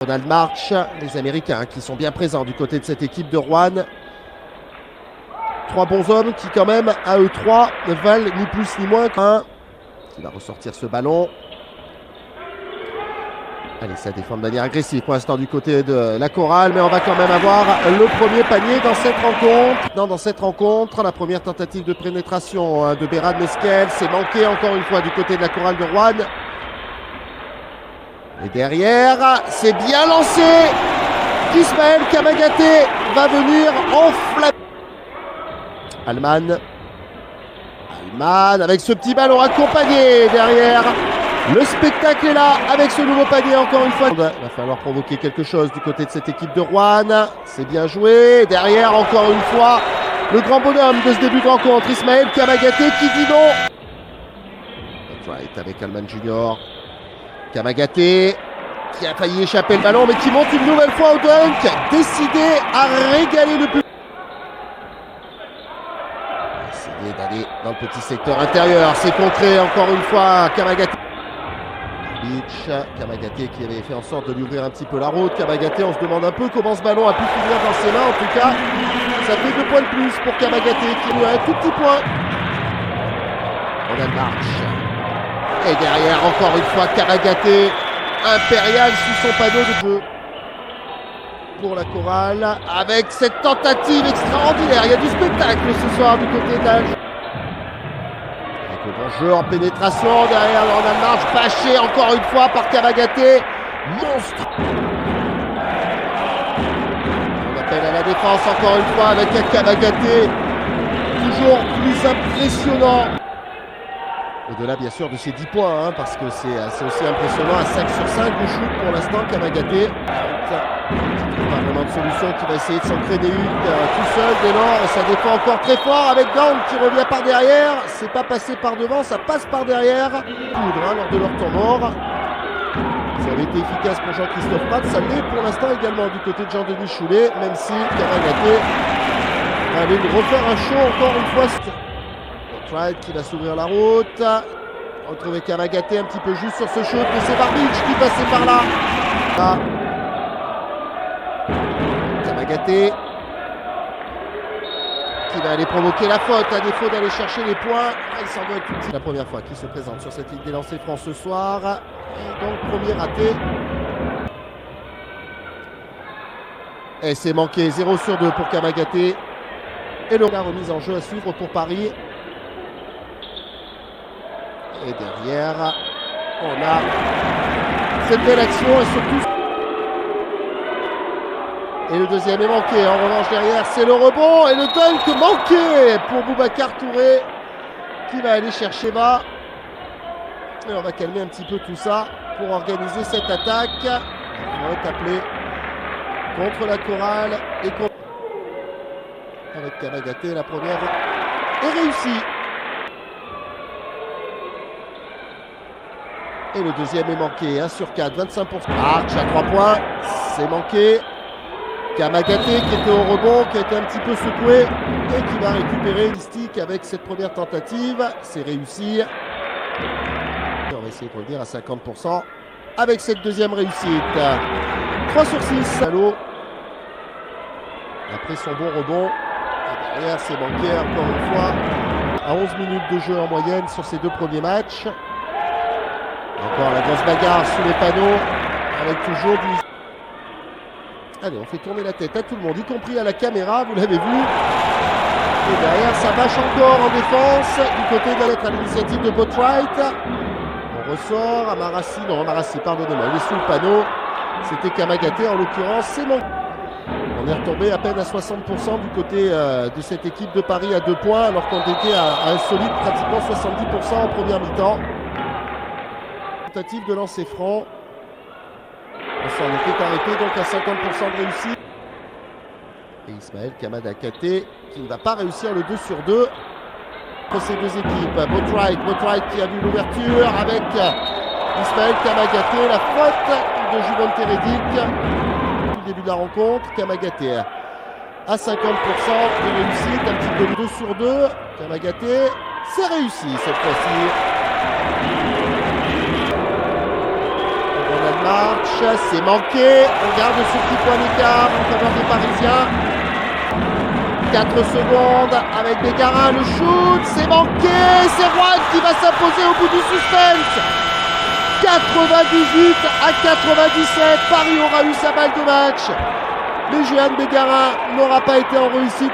Ronald March, les Américains qui sont bien présents du côté de cette équipe de Rouen. Trois bons hommes qui quand même, à eux trois, ne valent ni plus ni moins qu'un. Qui va ressortir ce ballon. Allez, ça défend de manière agressive pour l'instant du côté de la chorale, mais on va quand même avoir le premier panier dans cette rencontre. Dans cette rencontre, la première tentative de pénétration de Behrad Meskel, c'est manqué encore une fois du côté de la chorale de Rouen. Et derrière, c'est bien lancé. Ismaël Kamagaté va venir enflammer. Alman avec ce petit ballon accompagné derrière. Le spectacle est là avec ce nouveau panier encore une fois. Il va falloir provoquer quelque chose du côté de cette équipe de Rouen. C'est bien joué. Derrière encore une fois le grand bonhomme de ce début de rencontre, Ismaël Kamagaté qui dit non. Right avec Alman Junior. Kamagaté qui a failli échapper le ballon mais qui monte une nouvelle fois au dunk. Décidé à régaler le public. Essayer d'aller dans le petit secteur intérieur. C'est concret encore une fois. Kamagaté. Kamagaté qui avait fait en sorte de lui ouvrir un petit peu la route. Kamagaté, on se demande un peu comment ce ballon a pu finir dans ses mains. En tout cas, ça fait 2 points de plus pour Kamagaté qui lui a un tout petit point. Ronald March. Et derrière, encore une fois, Kamagaté, impérial sous son panneau de jeu. Pour la chorale, avec cette tentative extraordinaire. Il y a du spectacle ce soir du côté d'Alger. Le bon jeu en pénétration derrière Ronald March, bâché encore une fois par Kamagaté. Monstre. On appelle à la défense encore une fois avec un Kamagaté toujours plus impressionnant. Au-delà bien sûr de ses 10 points, parce que c'est aussi impressionnant, à 5 sur 5 de shoot pour l'instant, Kamagaté. Pas vraiment de solution, qui va essayer de s'en créer une tout seul dès lors, et ça défend encore très fort avec Gant qui revient par derrière. C'est pas passé par devant, ça passe par derrière. Poudre lors de leur temps mort. Ça avait été efficace pour Jean-Christophe Pratt, ça l'est pour l'instant également du côté de Jean-Denis Choulet, même si Kamagaté va aller nous refaire un show encore une fois. Right qui va s'ouvrir la route. Retrouver Kamagaté un petit peu juste sur ce shoot, mais c'est Barbic qui passait par là. Kamagaté qui va aller provoquer la faute à défaut d'aller chercher les points. Il s'en va tout de suite. La première fois qu'il se présente sur cette ligne des lancers francs ce soir. Et donc premier raté. Et c'est manqué, 0 sur 2 pour Kamagaté. Et la remise en jeu à suivre pour Paris. Et derrière, on a cette belle action et surtout... Et le deuxième est manqué. En revanche, derrière, c'est le rebond et le dunk manqué pour Boubacar Touré qui va aller chercher bas. Et on va calmer un petit peu tout ça pour organiser cette attaque. On va être appelé contre la chorale et contre... Avec Kamagaté, la première est réussie. Et le deuxième est manqué, 1 sur 4, 25%. March à 3 points, c'est manqué. Kamagaté qui était au rebond, qui a été un petit peu secoué et qui va récupérer Mystique avec cette première tentative. C'est réussi. On va essayer de revenir à 50% avec cette deuxième réussite. 3 sur 6. Allô. Après son bon rebond. Et derrière, c'est manqué encore une fois. À 11 minutes de jeu en moyenne sur ces 2 premiers matchs. Encore la grosse bagarre sous les panneaux, avec toujours du... Allez, on fait tourner la tête à tout le monde, y compris à la caméra, vous l'avez vu. Et derrière, ça bâche encore en défense, du côté de la lettre à l'initiative de Botwright. On ressort, Amarassi, pardonnez-moi, il est sous le panneau. C'était Kamagaté, en l'occurrence, c'est bon. On est retombé à peine à 60% du côté de cette équipe de Paris à 2 points, alors qu'on était à un solide pratiquement 70% en première mi-temps. Tentative de lancer franc. On s'en était arrêté donc à 50% de réussite. Et Ismaël Kamagaté qui ne va pas réussir le 2 sur 2 entre ces deux équipes. Botwright qui a vu l'ouverture avec Ismaël Kamagaté. La faute de Jubon Teredic au début de la rencontre. Kamagaté à 50% de réussite, un petit peu 2 sur 2. Kamagaté, c'est réussi cette fois-ci. marche, c'est manqué. On garde ce petit point d'écart en faveur des Parisiens. 4 secondes avec Bégarin, le shoot, c'est manqué. C'est Rouen qui va s'imposer au bout du suspense. 98 à 97, Paris aura eu sa balle de match. Mais Jehan Bégarin n'aura pas été en réussite.